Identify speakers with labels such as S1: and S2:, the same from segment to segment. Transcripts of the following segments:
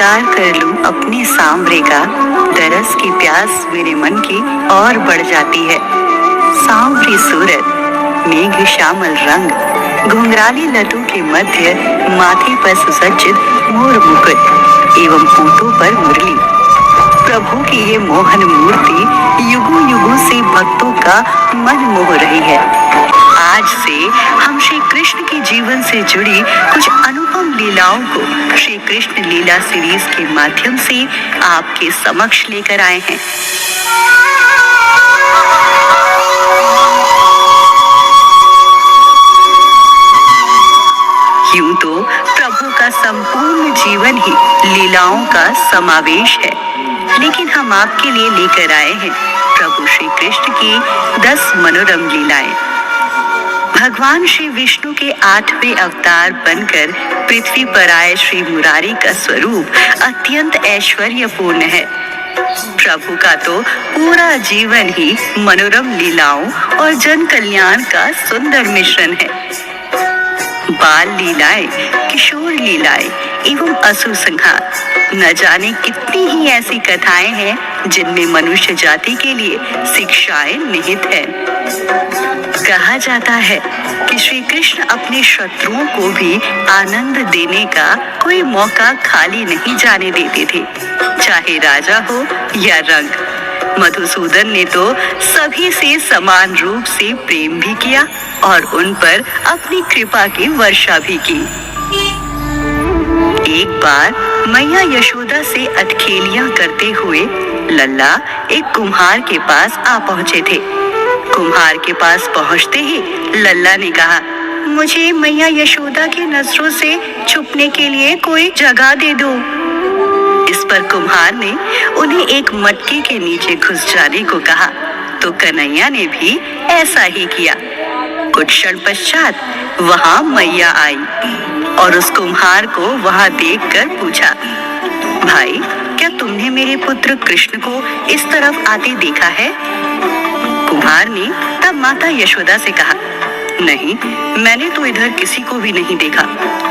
S1: स्वीकार कर लूं अपने सांवरे का, तरस की प्यास मेरे मन की और बढ़ जाती है। सांवरी सूरत, मेघ श्यामल रंग, घुंघराली लतों के मध्य माथे पर सुसज्जित मोर मुकुट एवं होठों पर मुरली। प्रभु की ये मोहन मूर्ति युगों युगों से भक्तों का मन मोह रही है। आज से हम श्री कृष्ण के जीवन से जुड़ी कुछ अनुपम लीलाओं को श्री कृष्ण लीला सीरीज के माध्यम से आपके समक्ष लेकर आए हैं। यूं तो प्रभु का संपूर्ण जीवन ही लीलाओं का समावेश है, लेकिन हम आपके लिए लेकर आए हैं प्रभु श्री कृष्ण की 10 मनोरम लीलाएं। भगवान श्री विष्णु के 8वें अवतार बनकर पृथ्वी पर आए श्री मुरारी का स्वरूप अत्यंत ऐश्वर्यपूर्ण है। प्रभु का तो पूरा जीवन ही मनोरम लीलाओं और जन कल्याण का सुंदर मिश्रण है। बाल लीलाएं, किशोर लीलाएं एवं असुर संहार, न जाने कितनी ही ऐसी कथाएं हैं जिनमें मनुष्य जाति के लिए शिक्षाएं निहित है। कहा जाता है कि श्री कृष्ण अपने शत्रुओं को भी आनंद देने का कोई मौका खाली नहीं जाने देते थे, चाहे राजा हो या रंग। मधुसूदन ने तो सभी से समान रूप से प्रेम भी किया और उन पर अपनी कृपा की वर्षा भी की। एक बार मैया यशोदा से अटखेलियां करते हुए लल्ला एक कुम्हार के पास आ पहुंचे थे। कुम्हार के पास पहुंचते ही लल्ला ने कहा, मुझे मैया यशोदा की नजरों से छुपने के लिए कोई जगह दे दो। इस पर कुम्हार ने उन्हें एक मटके के नीचे घुस जाने को कहा, तो कन्हैया ने भी ऐसा ही किया। कुछ क्षण पश्चात वहां मैया आई और उस कुम्हार को वहां देखकर पूछा, भाई क्या तुमने मेरे पुत्र कृष्ण को इस तरफ आते देखा है? कुम्हार ने तब माता यशोदा से कहा, नहीं, मैंने तो इधर किसी को भी नहीं देखा,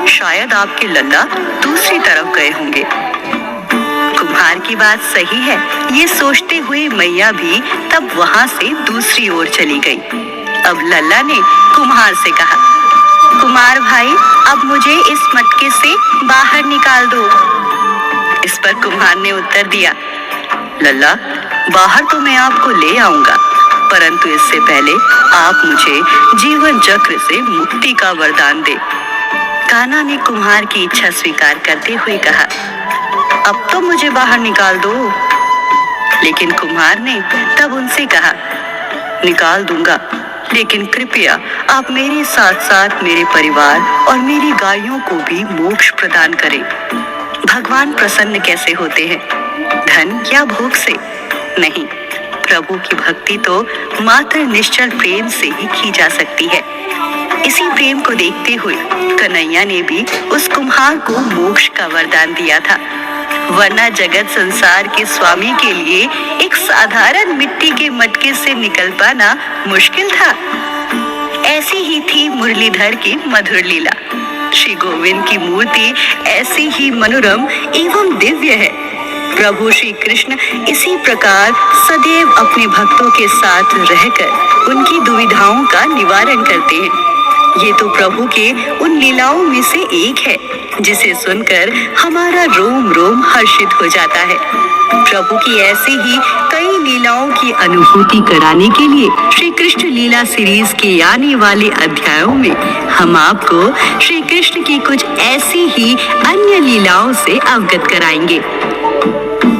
S1: शायद आपके लल्ला दूसरी तरफ गए होंगे। कुम्हार की बात सही है, ये सोचते हुए मैया भी तब वहां से दूसरी ओर चली गई। अब लल्ला ने कुम्हार से कहा, कुमार भाई अब मुझे इस मटके से बाहर निकाल दो। इस पर कुम्हार ने उत्तर दिया, लल्ला बाहर तो मैं आपको ले आऊंगा, परंतु इससे पहले आप मुझे जीवन चक्र से मुक्ति का वरदान दे। कान्हा ने कुम्हार की इच्छा स्वीकार करते हुए कहा, अब तो मुझे बाहर निकाल दो। लेकिन कुम्हार ने तब उनसे कहा, निकाल दूंगा, लेकिन कृपया आप मेरे साथ साथ मेरे परिवार और मेरी गायों को भी मोक्ष प्रदान करें। भगवान प्रसन्न कैसे होते हैं, धन या भोग से? नहीं, प्रभु की भक्ति तो मात्र निश्चल प्रेम से ही की जा सकती है। इसी प्रेम को देखते हुए कन्हैया ने भी उस कुम्हार को मोक्ष का वरदान दिया था, वरना जगत संसार के स्वामी के लिए एक साधारण मिट्टी के मटके से निकल पाना मुश्किल था। ऐसी ही थी मुरलीधर की मधुर लीला। श्री गोविंद की मूर्ति ऐसी ही मनोरम एवं दिव्य है। प्रभु श्री कृष्ण इसी प्रकार सदैव अपने भक्तों के साथ रहकर उनकी दुविधाओं का निवारण करते हैं। ये तो प्रभु के उन लीलाओं में से एक है जिसे सुनकर हमारा रोम रोम हर्षित हो जाता है। प्रभु की ऐसी ही कई लीलाओं की अनुभूति कराने के लिए श्री कृष्ण लीला सीरीज के आने वाले अध्यायों में हम आपको श्री कृष्ण की कुछ ऐसी ही अन्य लीलाओं से अवगत कराएंगे।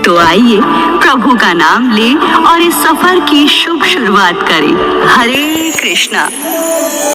S1: तो आइए प्रभु का नाम लें और इस सफर की शुभ शुरुआत करें। हरे कृष्णा।